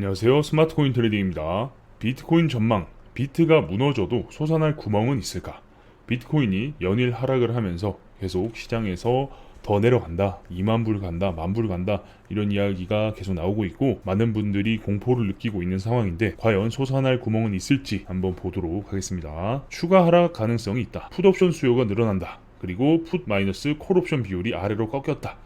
안녕하세요. 스마트코인 트레이딩입니다. 비트코인 전망. 비트가 무너져도 솟아날 구멍은 있을까? 비트코인이 연일 하락을 하면서 계속 시장에서 더 내려간다, 2만 불 간다, 만 불 간다, 이런 이야기가 계속 나오고 있고 많은 분들이 공포를 느끼고 있는 상황인데 과연 솟아날 구멍은 있을지 한번 보도록 하겠습니다. 추가 하락 가능성이 있다. 풋옵션 수요가 늘어난다. 그리고 풋 마이너스 콜옵션 비율이 아래로 꺾였다.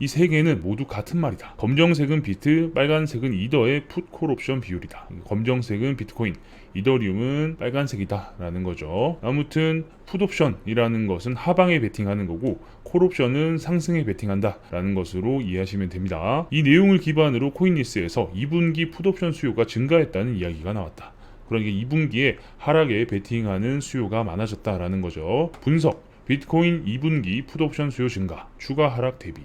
이 세 개는 모두 같은 말이다. 검정색은 비트, 빨간색은 이더의 풋 콜 옵션 비율이다. 검정색은 비트코인, 이더리움은 빨간색이다 라는 거죠. 아무튼 풋 옵션이라는 것은 하방에 베팅하는 거고 콜 옵션은 상승에 베팅한다 라는 것으로 이해하시면 됩니다. 이 내용을 기반으로 코인리스에서 2분기 풋 옵션 수요가 증가했다는 이야기가 나왔다. 그러니까 2분기에 하락에 베팅하는 수요가 많아졌다라는 거죠. 분석, 비트코인 2분기 풋 옵션 수요 증가, 추가 하락 대비.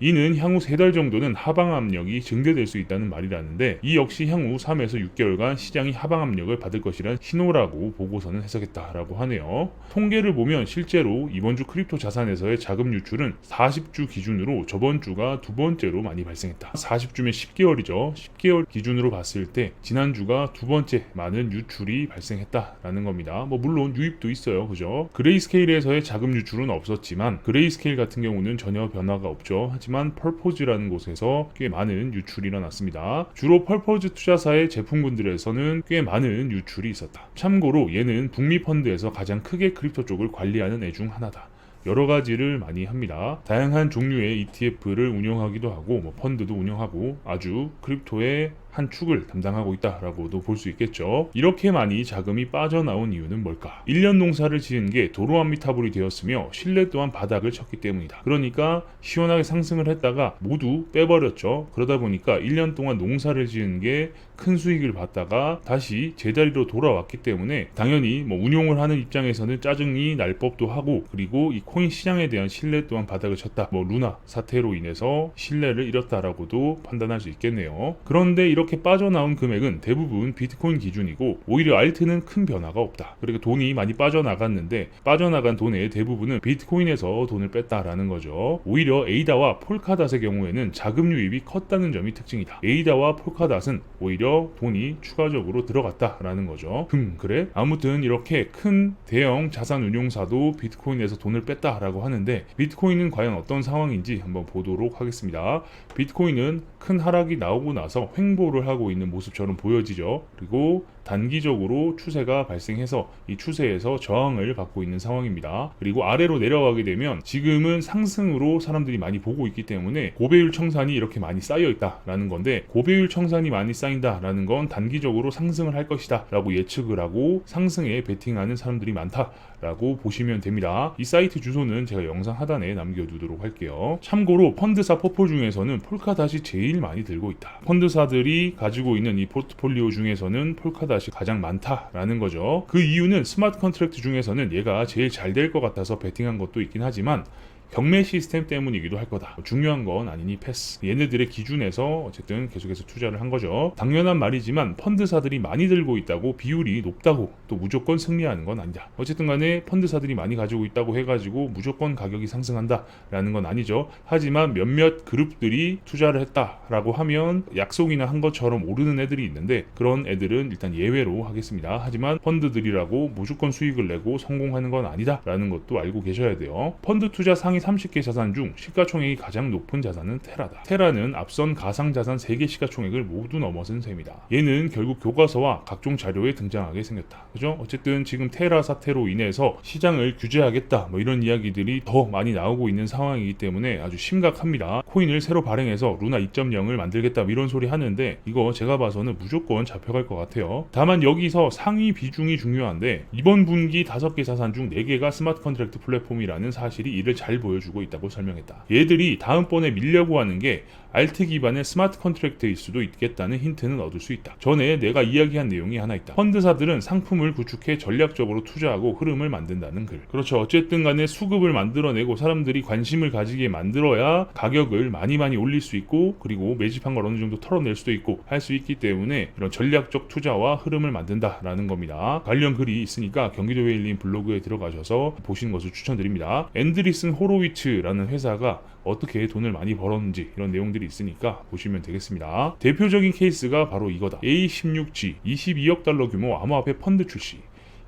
이는 향후 3달 정도는 하방 압력이 증대될 수 있다는 말이라는데 이 역시 향후 3에서 6개월간 시장이 하방 압력을 받을 것이란 신호라고 보고서는 해석했다라고 하네요. 통계를 보면 실제로 이번 주 크립토 자산에서의 자금 유출은 40주 기준으로 저번 주가 두 번째로 많이 발생했다. 40주면 10개월이죠. 10개월 기준으로 봤을 때 지난주가 두 번째 많은 유출이 발생했다라는 겁니다. 물론 유입도 있어요. 그죠? 그레이스케일에서의 자금 유출은 없었지만 그레이스케일 같은 경우는 전혀 변화가 없죠. 하지만 펄포즈라는 곳에서 꽤 많은 유출이 일어났습니다. 주로 펄포즈 투자사의 제품군들에서는 꽤 많은 유출이 있었다. 참고로 얘는 북미 펀드에서 가장 크게 크립토 쪽을 관리하는 애 중 하나다. 여러 가지를 많이 합니다. 다양한 종류의 ETF를 운영하기도 하고 펀드도 운영하고 아주 크립토의 한 축을 담당하고 있다라고도 볼 수 있겠죠. 이렇게 많이 자금이 빠져나온 이유는 뭘까? 1년 농사를 지은 게 도로아미타불이 되었으며 신뢰 또한 바닥을 쳤기 때문이다. 그러니까 시원하게 상승을 했다가 모두 빼버렸죠. 그러다 보니까 1년 동안 농사를 지은 게 큰 수익을 받다가 다시 제자리로 돌아왔기 때문에 당연히 운용을 하는 입장에서는 짜증이 날 법도 하고 그리고 이 코인 시장에 대한 신뢰 또한 바닥을 쳤다. 루나 사태로 인해서 신뢰를 잃었다라고도 판단할 수 있겠네요. 그런데 이렇게 빠져나온 금액은 대부분 비트코인 기준이고 오히려 알트는 큰 변화가 없다. 그러니까 돈이 많이 빠져나갔는데 빠져나간 돈의 대부분은 비트코인에서 돈을 뺐다라는 거죠. 오히려 에이다와 폴카닷의 경우에는 자금 유입이 컸다는 점이 특징이다. 에이다와 폴카닷은 오히려 돈이 추가적으로 들어갔다라는 거죠. 그래? 아무튼 이렇게 큰 대형 자산 운용사도 비트코인에서 돈을 뺐다라고 하는데 비트코인은 과연 어떤 상황인지 한번 보도록 하겠습니다. 비트코인은 큰 하락이 나오고 나서 횡보를 하고 있는 모습처럼 보여지죠. 그리고 단기적으로 추세가 발생해서 이 추세에서 저항을 받고 있는 상황입니다. 그리고 아래로 내려가게 되면 지금은 상승으로 사람들이 많이 보고 있기 때문에 고배율 청산이 이렇게 많이 쌓여 있다라는 건데 고배율 청산이 많이 쌓인다라는 건 단기적으로 상승을 할 것이다 라고 예측을 하고 상승에 베팅하는 사람들이 많다라고 보시면 됩니다. 이 사이트 주소는 제가 영상 하단에 남겨두도록 할게요. 참고로 펀드사 포포 중에서는 폴카닷이 제일 많이 들고 있다. 펀드사들이 가지고 있는 이 포트폴리오 중에서는 폴카닷이 가장 많다라는 거죠. 그 이유는 스마트 컨트랙트 중에서는 얘가 제일 잘 될 것 같아서 베팅한 것도 있긴 하지만 경매 시스템 때문이기도 할 거다. 중요한 건 아니니 패스. 얘네들의 기준에서 어쨌든 계속해서 투자를 한 거죠. 당연한 말이지만 펀드사들이 많이 들고 있다고 비율이 높다고 또 무조건 승리하는 건 아니다. 어쨌든 간에 펀드사들이 많이 가지고 있다고 해가지고 무조건 가격이 상승한다라는 건 아니죠. 하지만 몇몇 그룹들이 투자를 했다라고 하면 약속이나 한 것처럼 오르는 애들이 있는데 그런 애들은 일단 예외로 하겠습니다. 하지만 펀드들이라고 무조건 수익을 내고 성공하는 건 아니다라는 것도 알고 계셔야 돼요. 펀드 투자 상위 30개 자산 중 시가총액이 가장 높은 자산은 테라다. 테라는 앞선 가상자산 3개 시가총액을 모두 넘어선 셈이다. 얘는 결국 교과서와 각종 자료에 등장하게 생겼다. 그죠? 어쨌든 지금 테라 사태로 인해서 시장을 규제하겠다 이런 이야기들이 더 많이 나오고 있는 상황이기 때문에 아주 심각합니다. 코인을 새로 발행해서 루나 2.0을 만들겠다 이런 소리 하는데 이거 제가 봐서는 무조건 잡혀갈 것 같아요. 다만 여기서 상위 비중이 중요한데 이번 분기 5개 자산 중 4개가 스마트 컨트랙트 플랫폼이라는 사실이 이를 잘 보여주고 있다고 설명했다. 얘들이 다음번에 밀려고 하는 게 알트 기반의 스마트 컨트랙트일 수도 있겠다는 힌트는 얻을 수 있다. 전에 내가 이야기한 내용이 하나 있다. 펀드사들은 상품을 구축해 전략적으로 투자하고 흐름을 만든다는 글. 그렇죠. 어쨌든 간에 수급을 만들어내고 사람들이 관심을 가지게 만들어야 가격을 많이 올릴 수 있고 그리고 매집한 걸 어느 정도 털어낼 수도 있고 할 수 있기 때문에 이런 전략적 투자와 흐름을 만든다라는 겁니다. 관련 글이 있으니까 경기도 웨일린 블로그에 들어가셔서 보시는 것을 추천드립니다. 앤드리슨 호로위츠라는 회사가 어떻게 돈을 많이 벌었는지 이런 내용들이 있으니까 보시면 되겠습니다. 대표적인 케이스가 바로 이거다. A16G 22억 달러 규모 암호화폐 펀드 출시.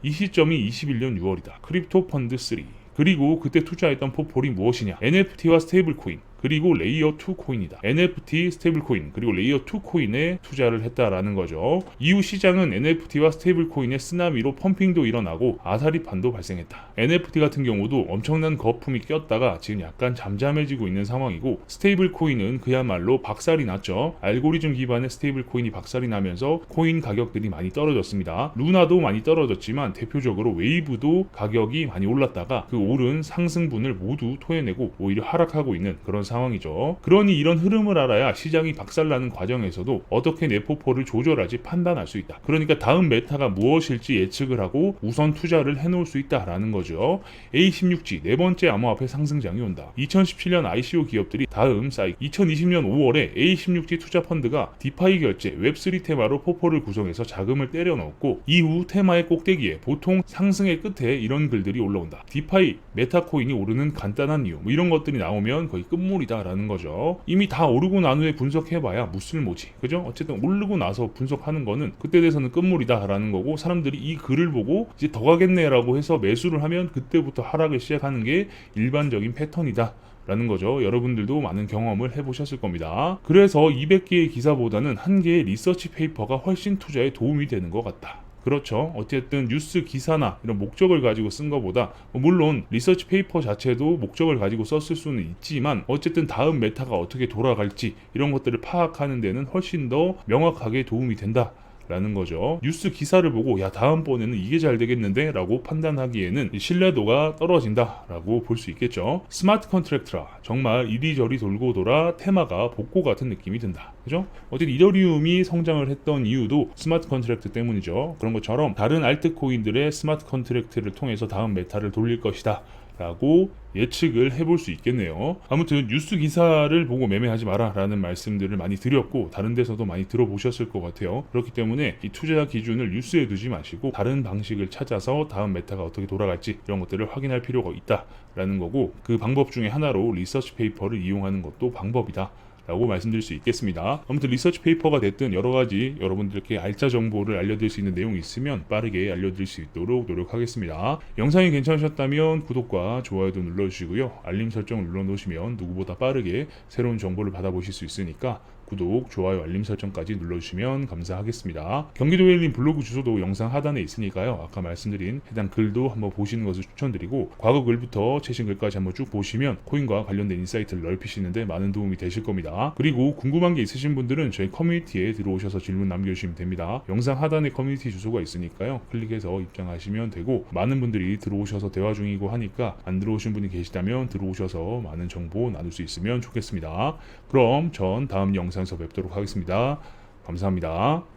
이 시점이 21년 6월이다. 크립토 펀드 3. 그리고 그때 투자했던 포폴이 무엇이냐? NFT와 스테이블 코인, 그리고 레이어 2 코인이다. NFT, 스테이블 코인, 그리고 레이어 2 코인에 투자를 했다라는 거죠. 이후 시장은 NFT와 스테이블 코인의 쓰나미로 펌핑도 일어나고 아사리판도 발생했다. NFT 같은 경우도 엄청난 거품이 꼈다가 지금 약간 잠잠해지고 있는 상황이고, 스테이블 코인은 그야말로 박살이 났죠. 알고리즘 기반의 스테이블 코인이 박살이 나면서 코인 가격들이 많이 떨어졌습니다. 루나도 많이 떨어졌지만 대표적으로 웨이브도 가격이 많이 올랐다가 그 오른 상승분을 모두 토해내고 오히려 하락하고 있는 그런 상황이죠. 그러니 이런 흐름을 알아야 시장이 박살나는 과정에서도 어떻게 내 포폴을 조절하지 판단할 수 있다. 그러니까 다음 메타가 무엇일지 예측을 하고 우선 투자를 해놓을 수 있다라는 거죠. A16G 네 번째 암호화폐 상승장이 온다. 2017년 ICO 기업들이 다음 사이클 2020년 5월에 A16G 투자 펀드가 디파이 결제 웹3 테마로 포폴을 구성해서 자금을 때려 넣었고, 이후 테마의 꼭대기에 보통 상승의 끝에 이런 글들이 올라온다. 디파이 메타코인이 오르는 간단한 이유, 뭐 이런 것들이 나오면 거의 끝물이다라는 거죠. 이미 다 오르고 난 후에 분석해봐야 무쓸모지, 그죠? 어쨌든 오르고 나서 분석하는 거는 그때 돼서는 끝물이다라는 거고, 사람들이 이 글을 보고 이제 더 가겠네라고 해서 매수를 하면 그때부터 하락을 시작하는 게 일반적인 패턴이다 라는 거죠. 여러분들도 많은 경험을 해보셨을 겁니다. 그래서 200개의 기사보다는 한 개의 리서치 페이퍼가 훨씬 투자에 도움이 되는 것 같다. 그렇죠. 어쨌든 뉴스 기사나 이런 목적을 가지고 쓴 것보다, 물론 리서치 페이퍼 자체도 목적을 가지고 썼을 수는 있지만 어쨌든 다음 메타가 어떻게 돌아갈지 이런 것들을 파악하는 데는 훨씬 더 명확하게 도움이 된다 라는 거죠. 뉴스 기사를 보고 야 다음번에는 이게 잘 되겠는데 라고 판단하기에는 신뢰도가 떨어진다 라고 볼 수 있겠죠. 스마트 컨트랙트라 정말 이리저리 돌고 돌아 테마가 복고 같은 느낌이 든다. 그죠? 어쨌든 이더리움이 성장을 했던 이유도 스마트 컨트랙트 때문이죠. 그런 것처럼 다른 알트코인들의 스마트 컨트랙트를 통해서 다음 메타를 돌릴 것이다 라고 예측을 해볼 수 있겠네요. 아무튼 뉴스 기사를 보고 매매하지 마라 라는 말씀들을 많이 드렸고, 다른 데서도 많이 들어보셨을 것 같아요. 그렇기 때문에 이 투자 기준을 뉴스에 두지 마시고 다른 방식을 찾아서 다음 메타가 어떻게 돌아갈지 이런 것들을 확인할 필요가 있다 라는 거고, 그 방법 중에 하나로 리서치 페이퍼를 이용하는 것도 방법이다 라고 말씀드릴 수 있겠습니다. 아무튼 리서치 페이퍼가 됐든 여러 가지 여러분들께 알짜 정보를 알려드릴 수 있는 내용이 있으면 빠르게 알려드릴 수 있도록 노력하겠습니다. 영상이 괜찮으셨다면 구독과 좋아요도 눌러주시고요. 알림 설정을 눌러놓으시면 누구보다 빠르게 새로운 정보를 받아보실 수 있으니까 구독, 좋아요, 알림 설정까지 눌러주시면 감사하겠습니다. 경기도 웨일린 블로그 주소도 영상 하단에 있으니까요. 아까 말씀드린 해당 글도 한번 보시는 것을 추천드리고, 과거 글부터 최신 글까지 한번 쭉 보시면 코인과 관련된 인사이트를 넓히시는데 많은 도움이 되실 겁니다. 그리고 궁금한 게 있으신 분들은 저희 커뮤니티에 들어오셔서 질문 남겨주시면 됩니다. 영상 하단에 커뮤니티 주소가 있으니까요. 클릭해서 입장하시면 되고, 많은 분들이 들어오셔서 대화 중이고 하니까 안 들어오신 분이 계시다면 들어오셔서 많은 정보 나눌 수 있으면 좋겠습니다. 그럼 전 다음 영상에서 뵙도록 하겠습니다. 감사합니다.